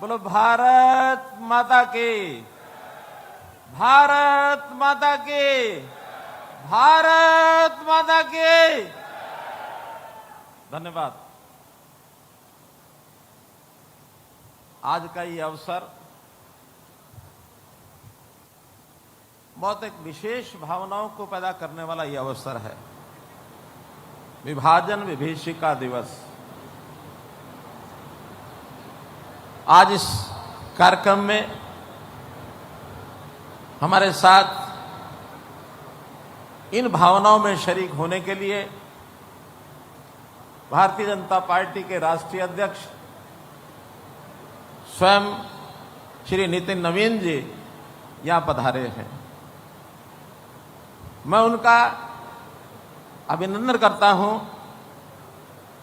बोलो भारत माता की, भारत माता की, भारत माता की। धन्यवाद। आज का ये अवसर बहुत एक विशेष भावनाओं को पैदा करने वाला ये अवसर है। विभाजन विभीषिका दिवस। आज इस कार्यक्रम में हमारे साथ इन भावनाओं में शरीक होने के लिए भारतीय जनता पार्टी के राष्ट्रीय अध्यक्ष स्वयं श्री नितिन नवीन जी यहां पधारे हैं। मैं उनका अभिनंदन करता हूं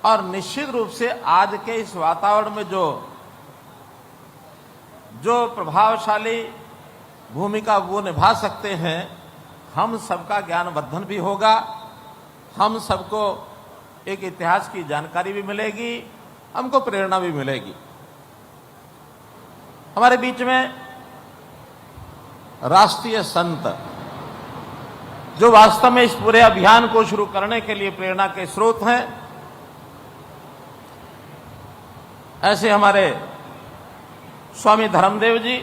और निश्चित रूप से आज के इस वातावरण में जो प्रभावशाली भूमिका वो निभा सकते हैं, हम सबका ज्ञानवर्धन भी होगा, हम सबको एक इतिहास की जानकारी भी मिलेगी, हमको प्रेरणा भी मिलेगी। हमारे बीच में राष्ट्रीय संत जो वास्तव में इस पूरे अभियान को शुरू करने के लिए प्रेरणा के स्रोत हैं, ऐसे हमारे स्वामी धर्मदेव जी,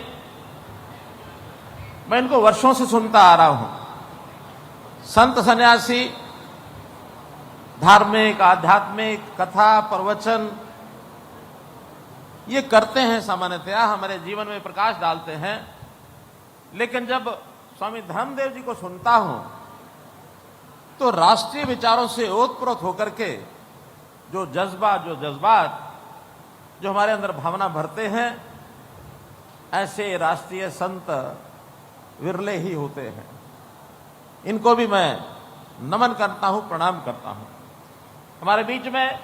मैं इनको वर्षों से सुनता आ रहा हूं। संत सन्यासी धार्मिक, आध्यात्मिक, कथा, प्रवचन ये करते हैं, सामान्यतया हमारे जीवन में प्रकाश डालते हैं। लेकिन जब स्वामी धर्मदेव जी को सुनता हूं तो राष्ट्रीय विचारों से ओतप्रोत होकर के जो जज्बात जो हमारे अंदर भावना भरते हैं, ऐसे राष्ट्रीय संत विरले ही होते हैं। इनको भी मैं नमन करता हूं, प्रणाम करता हूं। हमारे बीच में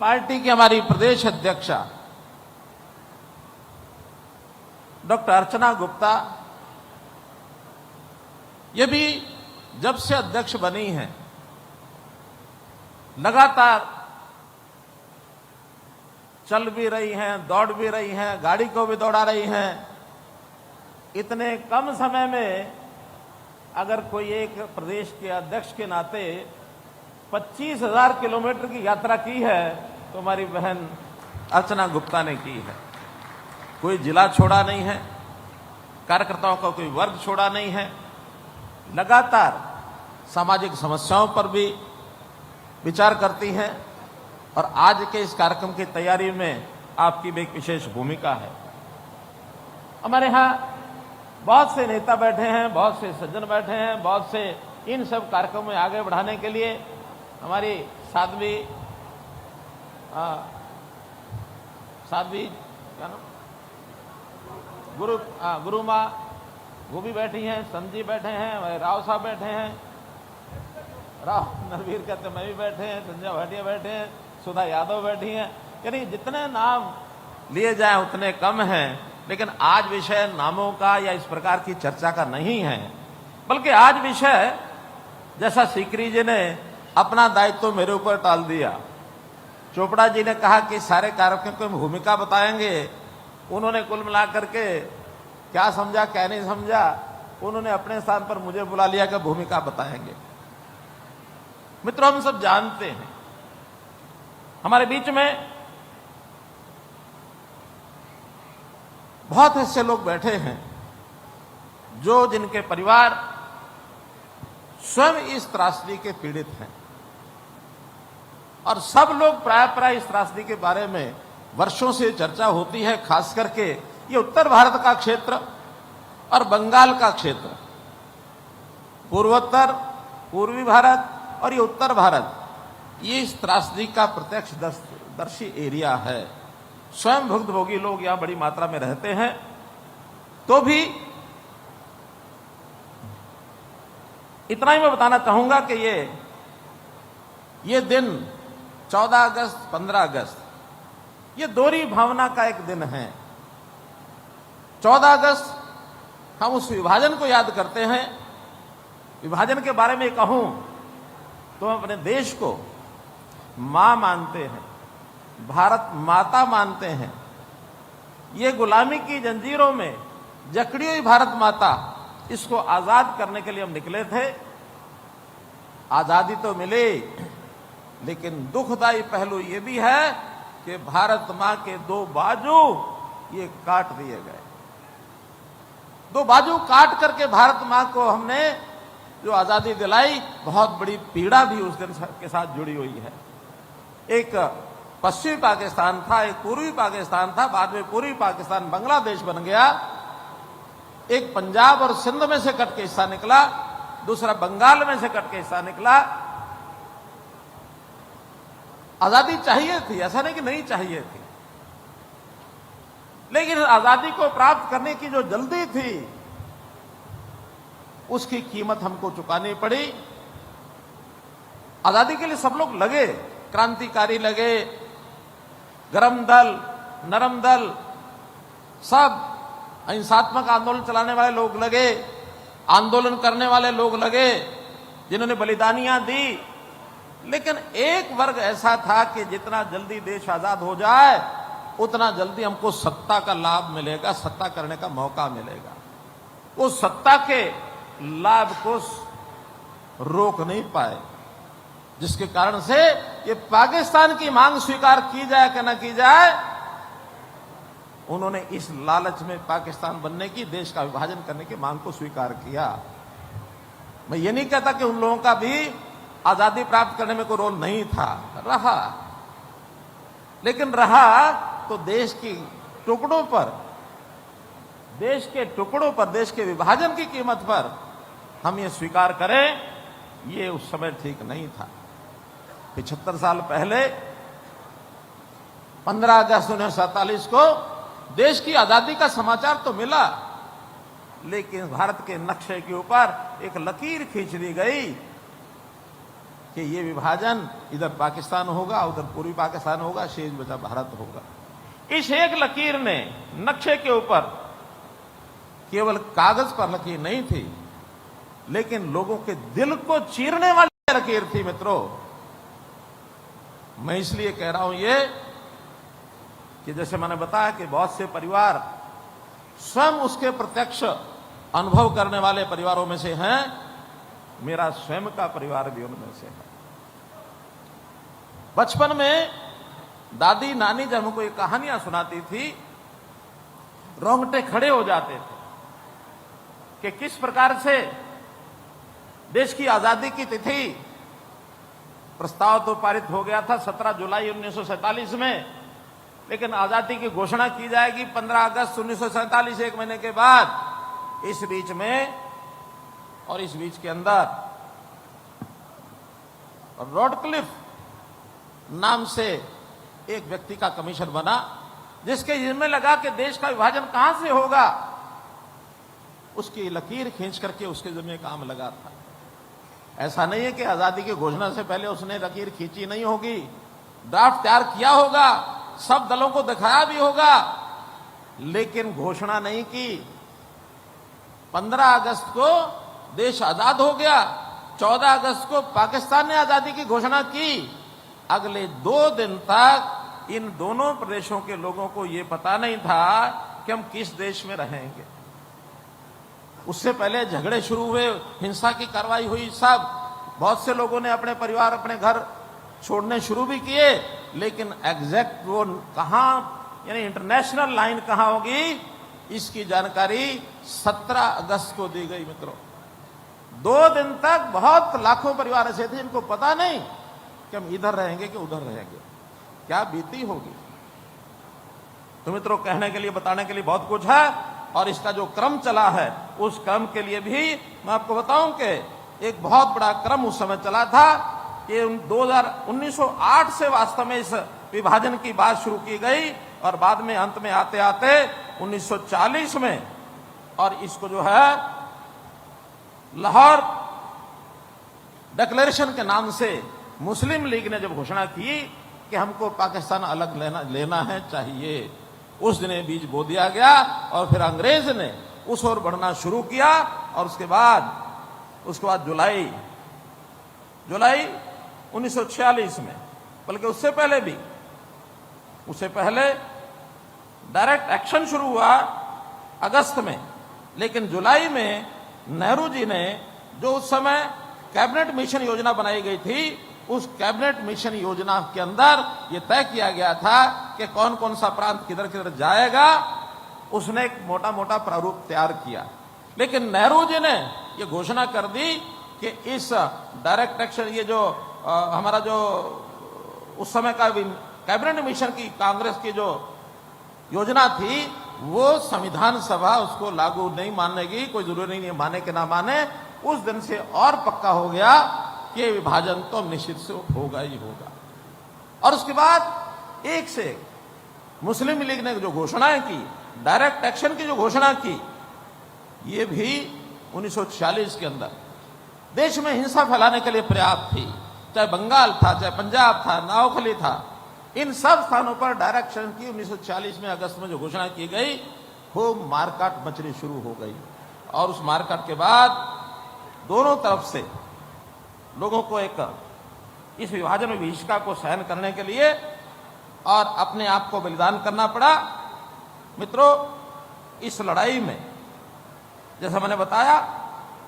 पार्टी की हमारी प्रदेश अध्यक्षा डॉक्टर अर्चना गुप्ता, ये भी जब से अध्यक्ष बनी हैं लगातार चल भी रही हैं, दौड़ भी रही हैं, गाड़ी को भी दौड़ा रही हैं। इतने कम समय में अगर कोई एक प्रदेश के अध्यक्ष के नाते 25,000 किलोमीटर की यात्रा की है तो हमारी बहन अर्चना गुप्ता ने की है। कोई जिला छोड़ा नहीं है, कार्यकर्ताओं का कोई वर्ग छोड़ा नहीं है, लगातार सामाजिक समस्याओं पर भी विचार करती हैं और आज के इस कार्यक्रम की तैयारी में आपकी भी एक विशेष भूमिका है। हमारे यहाँ बहुत से नेता बैठे हैं, बहुत से सज्जन बैठे हैं, बहुत से इन सब कार्यक्रमों में आगे बढ़ाने के लिए हमारी साध्वी क्या नाम, गुरु माँ, वो भी बैठी हैं, संजीव बैठे हैं, हमारे राव साहब बैठे हैं, राव नरवीर कहते मैं भी बैठे हैं, संजय भाटिया बैठे हैं, सुधा यादव बैठी हैं। यानी जितने नाम लिए जाएं उतने कम हैं। लेकिन आज विषय नामों का या इस प्रकार की चर्चा का नहीं है, बल्कि आज विषय जैसा सीकरी जी ने अपना दायित्व मेरे ऊपर टाल दिया। चोपड़ा जी ने कहा कि सारे कार्यक्रम की भूमिका बताएंगे, उन्होंने कुल मिलाकर के क्या समझा क्या नहीं समझा, उन्होंने अपने स्थान पर मुझे बुला लिया कि भूमिका बताएंगे। मित्रों, हम सब जानते हैं हमारे बीच में बहुत ऐसे लोग बैठे हैं जो जिनके परिवार स्वयं इस त्रासदी के पीड़ित हैं और सब लोग प्राय इस त्रासदी के बारे में वर्षों से चर्चा होती है। खास करके ये उत्तर भारत का क्षेत्र और बंगाल का क्षेत्र, पूर्वोत्तर, पूर्वी भारत और ये उत्तर भारत, ये इस त्रासदी का प्रत्यक्षदर्शी एरिया है। स्वयं भुक्तभोगी लोग यहां बड़ी मात्रा में रहते हैं। तो भी इतना ही मैं बताना चाहूंगा कि ये दिन 14 अगस्त, 15 अगस्त, ये दोहरी भावना का एक दिन है। 14 अगस्त हम उस विभाजन को याद करते हैं। विभाजन के बारे में कहूं तो हम अपने देश को मां मानते हैं, भारत माता मानते हैं, ये गुलामी की जंजीरों में जकड़ी हुई भारत माता, इसको आजाद करने के लिए हम निकले थे। आजादी तो मिली, लेकिन दुखदाई पहलू ये भी है कि भारत मां के दो बाजू ये काट दिए गए। दो बाजू काट करके भारत मां को हमने जो आजादी दिलाई, बहुत बड़ी पीड़ा भी उस दिन के साथ जुड़ी हुई है। एक पश्चिमी पाकिस्तान था, एक पूर्वी पाकिस्तान था, बाद में पूर्वी पाकिस्तान बांग्लादेश बन गया। एक पंजाब और सिंध में से कट के हिस्सा निकला, दूसरा बंगाल में से कट के हिस्सा निकला। आजादी चाहिए थी, ऐसा नहीं कि नहीं चाहिए थी, लेकिन आजादी को प्राप्त करने की जो जल्दी थी, उसकी कीमत हमको चुकानी पड़ी। आजादी के लिए सब लोग लगे, क्रांतिकारी लगे, गरम दल, नरम दल, सब अहिंसात्मक आंदोलन चलाने वाले लोग लगे, आंदोलन करने वाले लोग लगे, जिन्होंने बलिदानियां दी। लेकिन एक वर्ग ऐसा था कि जितना जल्दी देश आजाद हो जाए, उतना जल्दी हमको सत्ता का लाभ मिलेगा, सत्ता करने का मौका मिलेगा। उस सत्ता के लाभ को रोक नहीं पाए, जिसके कारण से ये पाकिस्तान की मांग स्वीकार की जाए कि न की जाए, उन्होंने इस लालच में पाकिस्तान बनने की, देश का विभाजन करने की मांग को स्वीकार किया। मैं ये नहीं कहता कि उन लोगों का भी आजादी प्राप्त करने में कोई रोल नहीं था, रहा, लेकिन रहा तो देश के टुकड़ों पर, देश के टुकड़ों पर, देश के विभाजन की कीमत पर हम ये स्वीकार करें, ये उस समय ठीक नहीं था। 75 साल पहले 15 अगस्त 1947 को देश की आजादी का समाचार तो मिला, लेकिन भारत के नक्शे के ऊपर एक लकीर खींच दी गई कि ये विभाजन इधर पाकिस्तान होगा, उधर पूर्वी पाकिस्तान होगा, शेष बचा भारत होगा। इस एक लकीर ने, नक्शे के ऊपर, केवल कागज पर लकीर नहीं थी, लेकिन लोगों के दिल को चीरने वाली लकीर थी। मित्रों, मैं इसलिए कह रहा हूं ये कि जैसे मैंने बताया कि बहुत से परिवार स्वयं उसके प्रत्यक्ष अनुभव करने वाले परिवारों में से हैं। मेरा स्वयं का परिवार भी उनमें से है। बचपन में दादी नानी जब हमको ये कहानियां सुनाती थी, रोंगटे खड़े हो जाते थे कि किस प्रकार से देश की आजादी की तिथि, प्रस्ताव तो पारित हो गया था 17 जुलाई 1947 में, लेकिन आजादी की घोषणा की जाएगी 15 अगस्त 1947, एक महीने के बाद। इस बीच में और इस बीच के अंदर रॉडक्लिफ नाम से एक व्यक्ति का कमीशन बना, जिसके जिम्मे लगा कि देश का विभाजन कहां से होगा, उसकी लकीर खींच करके उसके जिम्मे काम लगा था। ऐसा नहीं है कि आजादी की घोषणा से पहले उसने लकीर खींची नहीं होगी, ड्राफ्ट तैयार किया होगा, सब दलों को दिखाया भी होगा, लेकिन घोषणा नहीं की। 15 अगस्त को देश आजाद हो गया, 14 अगस्त को पाकिस्तान ने आजादी की घोषणा की। अगले 2 दिन तक इन दोनों प्रदेशों के लोगों को यह पता नहीं था कि हम किस देश में रहेंगे। उससे पहले झगड़े शुरू हुए, हिंसा की कार्रवाई हुई, सब, बहुत से लोगों ने अपने परिवार, अपने घर छोड़ने शुरू भी किए, लेकिन एग्जैक्ट वो कहां, यानी इंटरनेशनल लाइन कहां होगी, इसकी जानकारी 17 अगस्त को दी गई। मित्रों, 2 दिन तक बहुत लाखों परिवार ऐसे थे जिनको पता नहीं कि हम इधर रहेंगे कि उधर रहेंगे, क्या बीती होगी। तो मित्रों, कहने के लिए, बताने के लिए बहुत कुछ है, और इसका जो क्रम चला है, उस क्रम के लिए भी मैं आपको बताऊं कि एक बहुत बड़ा क्रम उस समय चला था कि 1908 से वास्तव में इस विभाजन की बात शुरू की गई, और बाद में अंत में आते आते 1940 में, और इसको जो है लाहौर डिक्लेरेशन के नाम से मुस्लिम लीग ने जब घोषणा की कि हमको पाकिस्तान अलग लेना है, चाहिए, उस दिन बीज बो दिया गया, और फिर अंग्रेज ने उस ओर बढ़ना शुरू किया। और उसके बाद जुलाई 1946 में, बल्कि उससे पहले भी, उससे पहले डायरेक्ट एक्शन शुरू हुआ अगस्त में, लेकिन जुलाई में नेहरू जी ने जो उस समय कैबिनेट मिशन योजना बनाई गई थी, उस कैबिनेट मिशन योजना के अंदर यह तय किया गया था कि कौन कौन सा प्रांत किधर किधर जाएगा। उसने एक मोटा मोटा प्रारूप तैयार किया, लेकिन नेहरू जी ने यह घोषणा कर दी कि इस डायरेक्ट एक्शन, ये जो हमारा जो उस समय का कैबिनेट मिशन की कांग्रेस की जो योजना थी, वो संविधान सभा उसको लागू नहीं मानने की, कोई जरूरी नहीं माने कि ना माने। उस दिन से और पक्का हो गया कि विभाजन तो निश्चित से होगा ही होगा। और उसके बाद एक से मुस्लिम लीग ने जो घोषणाएं की, डायरेक्ट एक्शन की जो घोषणा की, ये भी 1946 के अंदर देश में हिंसा फैलाने के लिए पर्याप्त थी। चाहे बंगाल था, चाहे पंजाब था, नौखली था, इन सब स्थानों पर डायरेक्ट एक्शन की 1940 में अगस्त में जो घोषणा की गई, खूब मारकाट मचनी शुरू हो गई। और उस मारकाट के बाद दोनों तरफ से लोगों को इस विभाजन विभीषिका को सहन करने के लिए और अपने आप को बलिदान करना पड़ा। मित्रों, इस लड़ाई में जैसा मैंने बताया,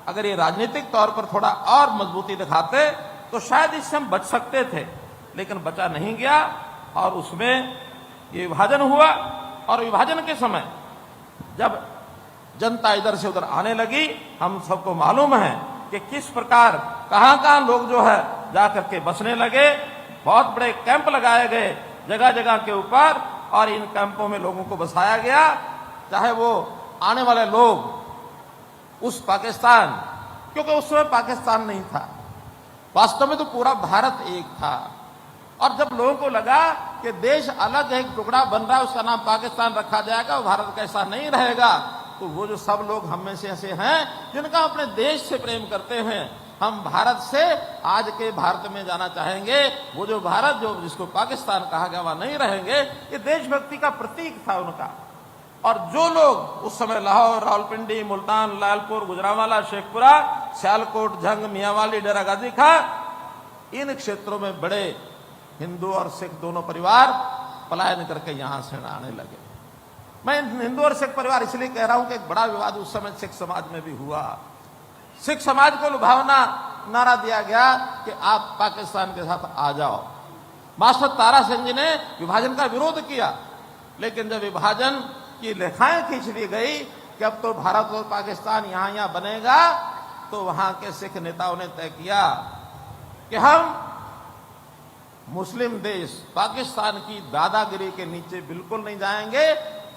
अगर ये राजनीतिक तौर पर थोड़ा और मजबूती दिखाते तो शायद इससे हम बच सकते थे, लेकिन बचा नहीं गया और उसमें ये विभाजन हुआ। और विभाजन के समय जब जनता इधर से उधर आने लगी, हम सबको मालूम है कि किस प्रकार कहां लोग जो है जाकर के बसने लगे। बहुत बड़े कैंप लगाए गए जगह जगह के ऊपर, और इन कैंपों में लोगों को बसाया गया। चाहे वो आने वाले लोग उस पाकिस्तान, क्योंकि उस समय पाकिस्तान नहीं था, वास्तव में तो पूरा भारत एक था। और जब लोगों को लगा कि देश अलग एक टुकड़ा बन रहा है, उसका नाम पाकिस्तान रखा जाएगा, वो भारत का ऐसा नहीं रहेगा, तो वो जो सब लोग हम में से ऐसे हैं जिनका अपने देश से प्रेम करते हैं, हम भारत से आज के भारत में जाना चाहेंगे, वो जो भारत जो जिसको पाकिस्तान कहा गया वहां नहीं रहेंगे। ये देशभक्ति का प्रतीक था उनका। और जो लोग उस समय लाहौर, रावलपिंडी, मुल्तान, लालपुर, गुजरांवाला, शेखपुरा, सियालकोट, झंग, मियांवाली, डेरा गाजी खां, इन क्षेत्रों में बड़े हिंदू और सिख दोनों परिवार पलायन करके यहां से आने लगे। मैं हिंदू और सिख परिवार इसलिए कह रहा हूं कि एक बड़ा विवाद उस समय सिख समाज में भी हुआ। सिख समाज को लुभावना नारा दिया गया कि आप पाकिस्तान के साथ आ जाओ। मास्टर तारा सिंह जी ने विभाजन का विरोध किया, लेकिन जब विभाजन की रेखाएं खींच ली गई कि अब तो भारत और पाकिस्तान यहां बनेगा, तो वहां के सिख नेताओं ने तय किया कि हम मुस्लिम देश पाकिस्तान की दादागिरी के नीचे बिल्कुल नहीं जाएंगे।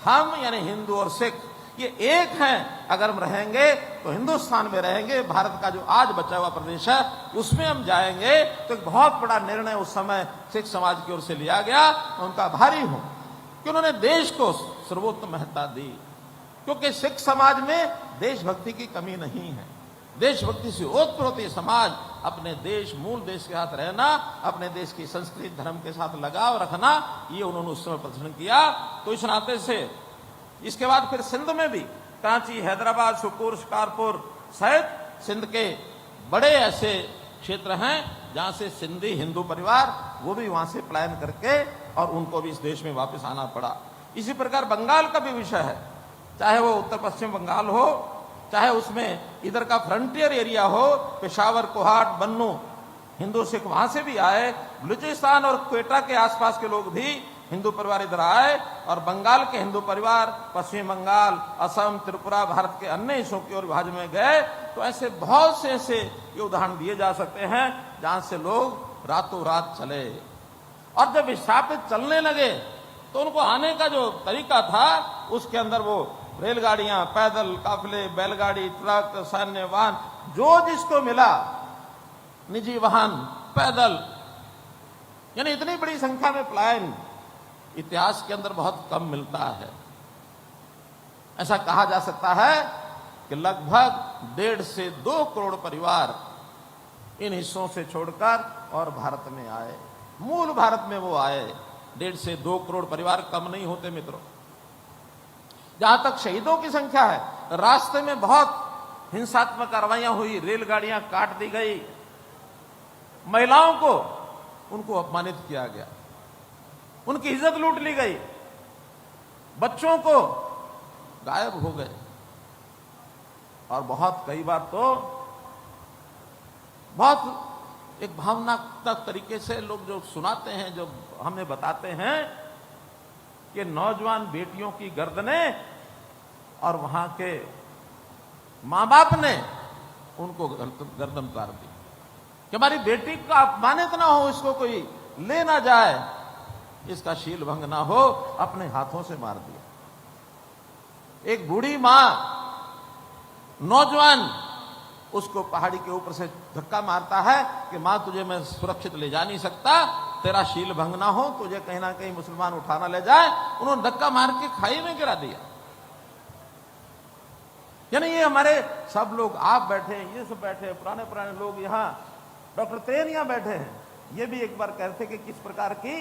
हम यानी हिंदू और सिख ये एक हैं। अगर हम रहेंगे तो हिंदुस्तान में रहेंगे, भारत का जो आज बचा हुआ प्रदेश है उसमें हम जाएंगे। तो एक बहुत बड़ा निर्णय उस समय सिख समाज की ओर से लिया गया। मैं उनका आभारी हूं कि उन्होंने देश को सर्वोत्तम महत्ता दी, क्योंकि सिख समाज में देशभक्ति की कमी नहीं है। देशभक्ति से ओतप्रोत ये समाज अपने देश, मूल देश के साथ रहना, अपने देश की संस्कृति धर्म के साथ लगाव रखना, ये उन्होंने उस समय प्रदर्शन किया। तो इस नाते से इसके बाद फिर सिंध में भी कराची, हैदराबाद, शुक्र, शिकारपुर सहित सिंध के बड़े ऐसे क्षेत्र हैं जहां से सिंधी हिंदू परिवार वो भी वहां से पलायन करके और उनको भी इस देश में वापस आना पड़ा। इसी प्रकार बंगाल का भी विषय है, चाहे वो उत्तर पश्चिम बंगाल हो, चाहे उसमें इधर का फ्रंटियर एरिया हो, पेशावर, कोहाट, बन्नू, हिंदू सिख वहां से भी आए। बलूचिस्तान और क्वेटा के आसपास के लोग भी हिंदू परिवार इधर आए, और बंगाल के हिंदू परिवार पश्चिम बंगाल, असम, त्रिपुरा, भारत के अन्य हिस्सों की ओर विभाजन में गए। तो ऐसे बहुत से ऐसे ये उदाहरण दिए जा सकते हैं जहां से लोग रातों रात चले, और जब विस्थापित चलने लगे तो उनको आने का जो तरीका था उसके अंदर वो रेलगाड़ियां, पैदल काफिले, बैलगाड़ी, ट्रक, सैन्य वाहन, जो जिसको मिला, निजी वाहन, पैदल, यानी इतनी बड़ी संख्या में पलायन इतिहास के अंदर बहुत कम मिलता है। ऐसा कहा जा सकता है कि लगभग 1.5 से 2 करोड़ परिवार इन हिस्सों से छोड़कर और भारत में आए। मूल भारत में वो आए। 1.5 से 2 करोड़ परिवार कम नहीं होते मित्रों। जहां तक शहीदों की संख्या है, रास्ते में बहुत हिंसात्मक कार्रवाइयां हुई, रेलगाड़ियां काट दी गई, महिलाओं को उनको अपमानित किया गया, उनकी इज्जत लूट ली गई। बच्चों को गायब हो गए। और बहुत कई बार तो बहुत एक भावनात्मक तरीके से लोग जो सुनाते हैं, जो हमें बताते हैं कि नौजवान बेटियों की गर्दनें और वहां के मां बाप ने उनको गर्दन उतार दी कि हमारी बेटी का अपमानित ना हो, इसको कोई ले ना जाए, इसका शील भंग ना हो, अपने हाथों से मार दिया। एक बूढ़ी मां, नौजवान उसको पहाड़ी के ऊपर से धक्का मारता है कि मां तुझे मैं सुरक्षित ले जा नहीं सकता, तेरा शील भंग ना हो, तुझे कहीं ना कहीं मुसलमान उठाना ले जाए। उन्होंने धक्का मार के खाई में गिरा दिया। यानी ये हमारे सब लोग, आप बैठे हैं, ये सब बैठे हैं, पुराने पुराने लोग, यहाँ डॉक्टर त्रेन यहाँ बैठे हैं, ये भी एक बार कहते कि किस प्रकार की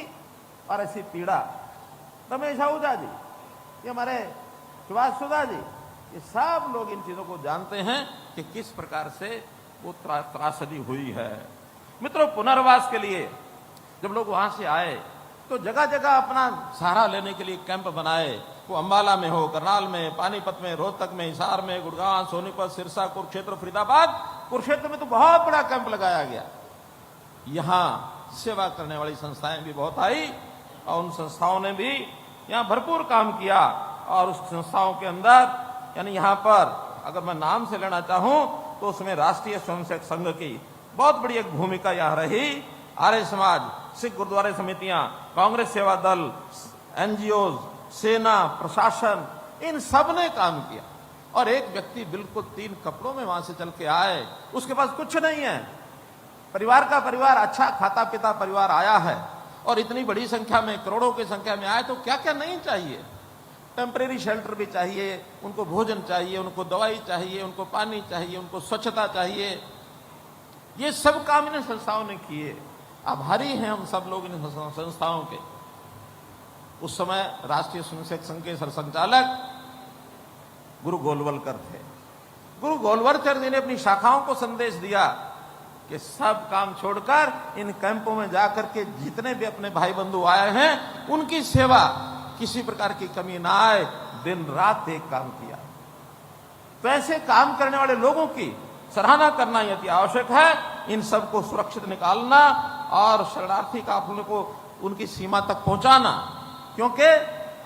और ऐसी पीड़ा। रमेश आहूजा जी, ये हमारे सुभाष सुधा जी, ये सब लोग इन चीजों को जानते हैं कि किस प्रकार से वो त्रासदी हुई है। मित्रों, पुनर्वास के लिए जब लोग वहां से आए तो जगह जगह अपना सहारा लेने के लिए कैंप बनाए। वो अंबाला में हो, करनाल में, पानीपत में, रोहतक में, हिसार में, गुड़गांव, सोनीपत, सिरसा, कुरुक्षेत्र, फरीदाबाद। कुरुक्षेत्र में तो बहुत बड़ा कैंप लगाया गया। यहां सेवा करने वाली संस्थाएं भी बहुत आई और उन संस्थाओं ने भी यहां भरपूर काम किया। और उस संस्थाओं के अंदर, यानी यहां पर अगर मैं नाम से लेना चाहूं तो उसमें राष्ट्रीय स्वयंसेवक संघ की बहुत बड़ी एक भूमिका यहां रही। आर्य समाज, सिख गुरुद्वारे समितियां, कांग्रेस सेवा दल, एनजीओ, सेना, प्रशासन, इन सब ने काम किया। और एक व्यक्ति बिल्कुल 3 कपड़ों में वहां से चल के आए, उसके पास कुछ नहीं है, परिवार का परिवार, अच्छा खाता पीता परिवार आया है और इतनी बड़ी संख्या में, करोड़ों की संख्या में आए तो क्या क्या नहीं चाहिए। टेम्परेरी शेल्टर भी चाहिए, उनको भोजन चाहिए, उनको दवाई चाहिए, उनको पानी चाहिए, उनको स्वच्छता चाहिए। ये सब काम इन संस्थाओं ने किए। आभारी हैं हम सब लोग इन संस्थाओं के। उस समय राष्ट्रीय स्वयंसेवक संघ के सरसंचालक गुरु गोलवलकर थे। गुरु गोलवलकर जी ने अपनी शाखाओं को संदेश दिया कि सब काम छोड़कर इन कैंपों में जाकर के जितने भी अपने भाई बंधु आए हैं उनकी सेवा, किसी प्रकार की कमी ना आए, दिन रात एक काम किया। तो ऐसे काम करने वाले लोगों की सराहना करना यदि आवश्यक है, इन सबको सुरक्षित निकालना और शरणार्थी काफिलों को उनकी सीमा तक पहुंचाना। क्योंकि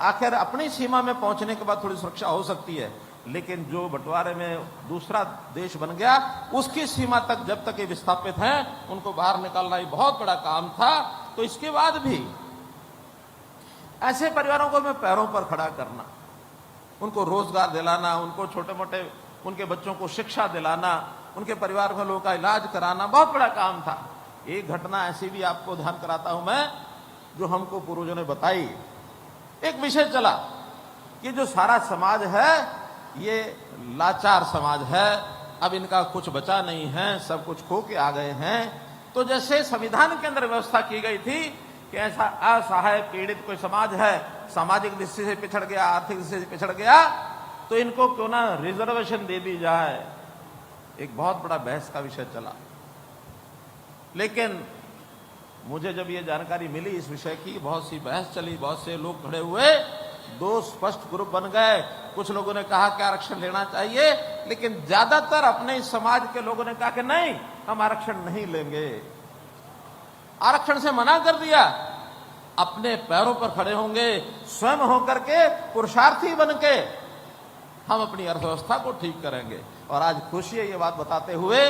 आखिर अपनी सीमा में पहुंचने के बाद थोड़ी सुरक्षा हो सकती है, लेकिन जो बंटवारे में दूसरा देश बन गया उसकी सीमा तक जब तक ये विस्थापित हैं उनको बाहर निकालना ही बहुत बड़ा काम था। तो इसके बाद भी ऐसे परिवारों को मैं पैरों पर खड़ा करना, उनको रोजगार दिलाना, उनको छोटे मोटे उनके बच्चों को शिक्षा दिलाना, उनके परिवार वालों का इलाज कराना बहुत बड़ा काम था। एक घटना ऐसी भी आपको ध्यान कराता हूं मैं, जो हमको पूर्वजों ने बताई। एक विषय चला कि जो सारा समाज है ये लाचार समाज है, अब इनका कुछ बचा नहीं है, सब कुछ खो के आ गए हैं। तो जैसे संविधान के अंदर व्यवस्था की गई थी कि ऐसा असहाय पीड़ित कोई समाज है, सामाजिक दृष्टि से पिछड़ गया, आर्थिक दृष्टि से पिछड़ गया, तो इनको क्यों ना रिजर्वेशन दे दी जाए। एक बहुत बड़ा बहस का विषय चला। लेकिन मुझे जब ये जानकारी मिली इस विषय की, बहुत सी बहस चली, बहुत से लोग खड़े हुए, 2 स्पष्ट ग्रुप बन गए। कुछ लोगों ने कहा कि आरक्षण लेना चाहिए, लेकिन ज्यादातर अपने इस समाज के लोगों ने कहा कि नहीं, हम आरक्षण नहीं लेंगे, आरक्षण से मना कर दिया। अपने पैरों पर खड़े होंगे, स्वयं होकर के पुरुषार्थी बन के हम अपनी अर्थव्यवस्था को ठीक करेंगे। और आज खुशी है ये बात बताते हुए,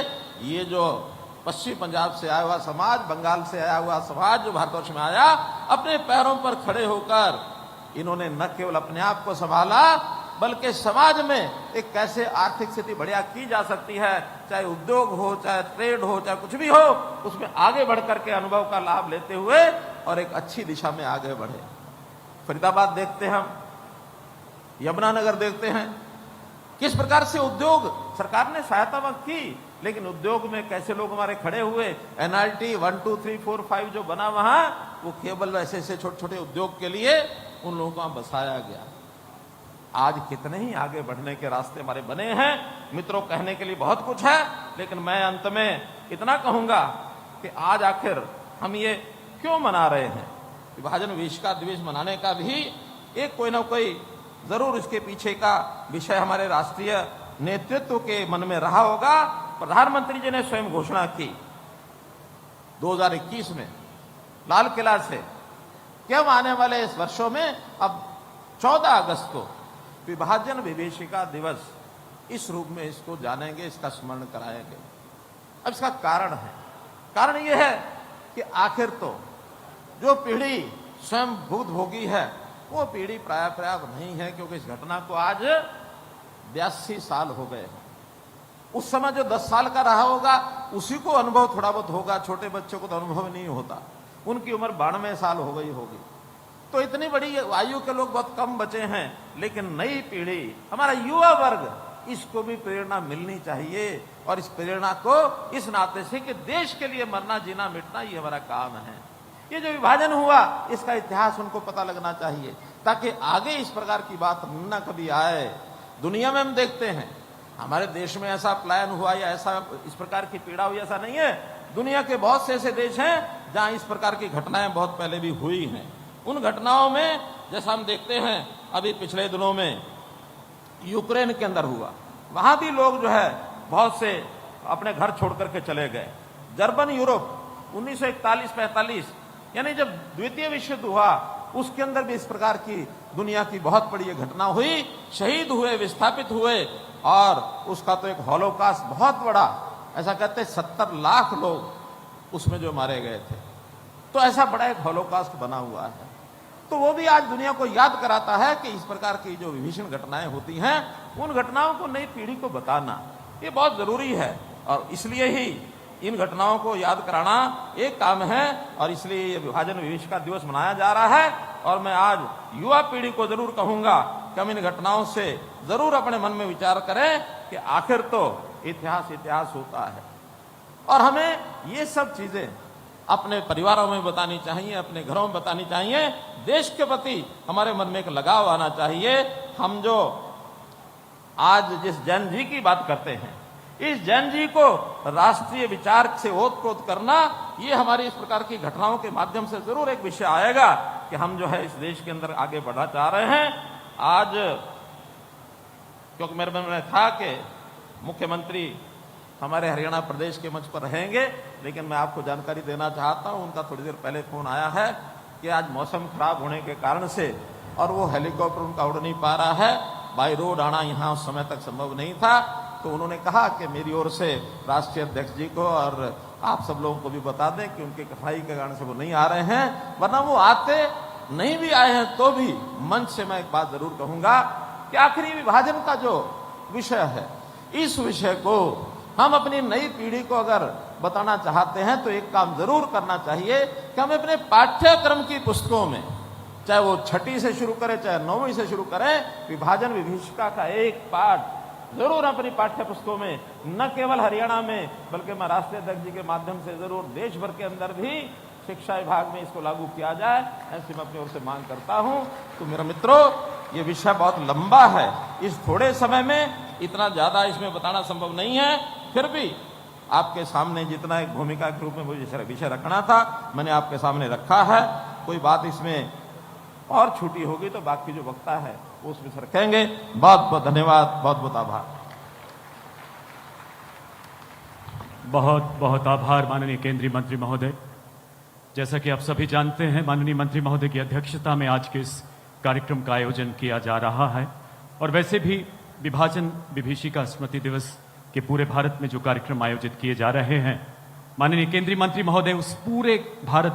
ये जो पश्चिम पंजाब से आया हुआ समाज, बंगाल से आया हुआ समाज जो भारतवर्ष में आया, अपने पैरों पर खड़े होकर इन्होंने न केवल अपने आप को संभाला, बल्कि समाज में एक कैसे आर्थिक स्थिति बढ़िया की जा सकती है, चाहे उद्योग हो, चाहे ट्रेड हो, चाहे कुछ भी हो, उसमें आगे बढ़ करके अनुभव का लाभ लेते हुए और एक अच्छी दिशा में आगे बढ़े। फरीदाबाद देखते हैं हम, यमुनानगर देखते हैं, किस प्रकार से उद्योग सरकार ने सहायता की, लेकिन उद्योग में कैसे लोग हमारे खड़े हुए। एनआईटी 1, 2, 3, 4, 5 जो बना वहां, वो केवल ऐसे ऐसे छोटे छोटे उद्योग के लिए उन लोगों को बसाया गया। आज कितने ही आगे बढ़ने के रास्ते हमारे बने हैं। मित्रों, कहने के लिए बहुत कुछ है, लेकिन मैं अंत में इतना कहूंगा कि आज आखिर हम ये क्यों मना रहे हैं। विभाजन विष का द्वेष मनाने का भी एक कोई ना कोई जरूर इसके पीछे का विषय हमारे राष्ट्रीय नेतृत्व के मन में रहा होगा। प्रधानमंत्री जी ने स्वयं घोषणा की 2021 में लाल किला से कि हम आने वाले इस वर्षों में अब 14 अगस्त को विभाजन विभीषिका दिवस इस रूप में इसको जानेंगे, इसका स्मरण कराएंगे। अब इसका कारण है, कारण यह है कि आखिर तो जो पीढ़ी स्वयं भुक्तभोगी है वो पीढ़ी प्राय पर्याप्त नहीं है, क्योंकि इस घटना को आज 82 साल हो गए हैं। उस समय जो 10 साल का रहा होगा उसी को अनुभव थोड़ा बहुत होगा, छोटे बच्चों को तो अनुभव नहीं होता। उनकी उम्र 92 साल हो गई होगी, तो इतनी बड़ी आयु के लोग बहुत कम बचे हैं। लेकिन नई पीढ़ी, हमारा युवा वर्ग, इसको भी प्रेरणा मिलनी चाहिए, और इस प्रेरणा को इस नाते से कि देश के लिए मरना जीना मिटना ये हमारा काम है। ये जो विभाजन हुआ इसका इतिहास उनको पता लगना चाहिए, ताकि आगे इस प्रकार की बात न कभी आए। दुनिया में हम देखते हैं, हमारे देश में ऐसा प्लान हुआ या ऐसा इस प्रकार की पीड़ा हुई, ऐसा नहीं है। दुनिया के बहुत से ऐसे देश हैं जहां इस प्रकार की घटनाएं बहुत पहले भी हुई हैं। उन घटनाओं में जैसा हम देखते हैं अभी पिछले दिनों में यूक्रेन के अंदर हुआ, वहां भी लोग जो है बहुत से अपने घर छोड़ करके चले गए। जर्मन यूरोप 1941-45 यानी जब द्वितीय विश्व युद्ध हुआ उसके अंदर भी इस प्रकार की दुनिया की बहुत बड़ी घटना हुई, शहीद हुए, विस्थापित हुए, और उसका तो एक हॉलोकास्ट बहुत बड़ा, ऐसा कहते हैं 70 लाख लोग उसमें जो मारे गए थे। तो ऐसा बड़ा एक हॉलोकास्ट बना हुआ है। तो वो भी आज दुनिया को याद कराता है कि इस प्रकार की जो विभीषण घटनाएं होती हैं उन घटनाओं को नई पीढ़ी को बताना ये बहुत जरूरी है, और इसलिए ही इन घटनाओं को याद कराना एक काम है, और इसलिए ये विभाजन विभीषिका दिवस मनाया जा रहा है। और मैं आज युवा पीढ़ी को जरूर कहूंगा कि हम इन घटनाओं से जरूर अपने मन में विचार करें कि आखिर तो इतिहास होता है, और हमें ये सब चीजें अपने परिवारों में बतानी चाहिए, अपने घरों में बतानी चाहिए। देश के प्रति हमारे मन में एक लगाव आना चाहिए। हम जो आज जिस जैन जी की बात करते हैं, इस जैन जी को राष्ट्रीय विचार से ओतप्रोत करना, ये हमारी इस प्रकार की घटनाओं के माध्यम से जरूर एक विषय आएगा कि हम जो है इस देश के अंदर आगे बढ़ना चाह रहे हैं। आज क्योंकि मेरे मन में था कि मुख्यमंत्री हमारे हरियाणा प्रदेश के मंच पर रहेंगे, लेकिन मैं आपको जानकारी देना चाहता हूं, उनका थोड़ी देर पहले फोन आया है कि आज मौसम खराब होने के कारण से और वो हेलीकॉप्टर उनका उड़ नहीं पा रहा है, बाई रोड आना यहाँ उस समय तक संभव नहीं था। तो उन्होंने कहा कि मेरी ओर से राष्ट्रीय अध्यक्ष जी को और आप सब लोगों को भी बता दें कि उनके कठिनाई के कारण से वो नहीं आ रहे हैं, वरना वो आते नहीं भी आए हैं तो भी मंच से मैं एक बात जरूर कहूंगा कि आखिरी विभाजन का जो विषय है, इस विषय को हम अपनी नई पीढ़ी को अगर बताना चाहते हैं तो एक काम जरूर करना चाहिए कि हम अपने पाठ्यक्रम की पुस्तकों में, चाहे वो 6ठी से शुरू करें चाहे 9वीं से शुरू करें, विभाजन विभीषिका का एक पाठ जरूर अपनी पाठ्य पुस्तकों में, न केवल हरियाणा में बल्कि मैं राष्ट्रीय अध्यक्ष जी के माध्यम से जरूर देश भर के अंदर भी शिक्षा विभाग में इसको लागू किया जाए, ऐसी मैं अपनी ओर से मांग करता हूं। तो मेरा मित्रों, ये विषय बहुत लंबा है, इस थोड़े समय में इतना ज्यादा इसमें बताना संभव नहीं है, फिर भी आपके सामने जितना एक भूमिका के रूप में मुझे विषय रखना था मैंने आपके सामने रखा है। कोई बात इसमें और छूटी होगी तो बाकी जो वक्ता है वो उसमें से रखेंगे। बहुत बहुत धन्यवाद, बहुत बहुत आभार। बहुत बहुत आभार माननीय केंद्रीय मंत्री महोदय। जैसा कि आप सभी जानते हैं, माननीय मंत्री महोदय की अध्यक्षता में आज के इस कार्यक्रम का आयोजन किया जा रहा है, और वैसे भी विभाजन विभीषिका स्मृति दिवस के पूरे भारत में जो कार्यक्रम आयोजित किए जा रहे हैं, माननीय केंद्रीय मंत्री महोदय उस पूरे भारत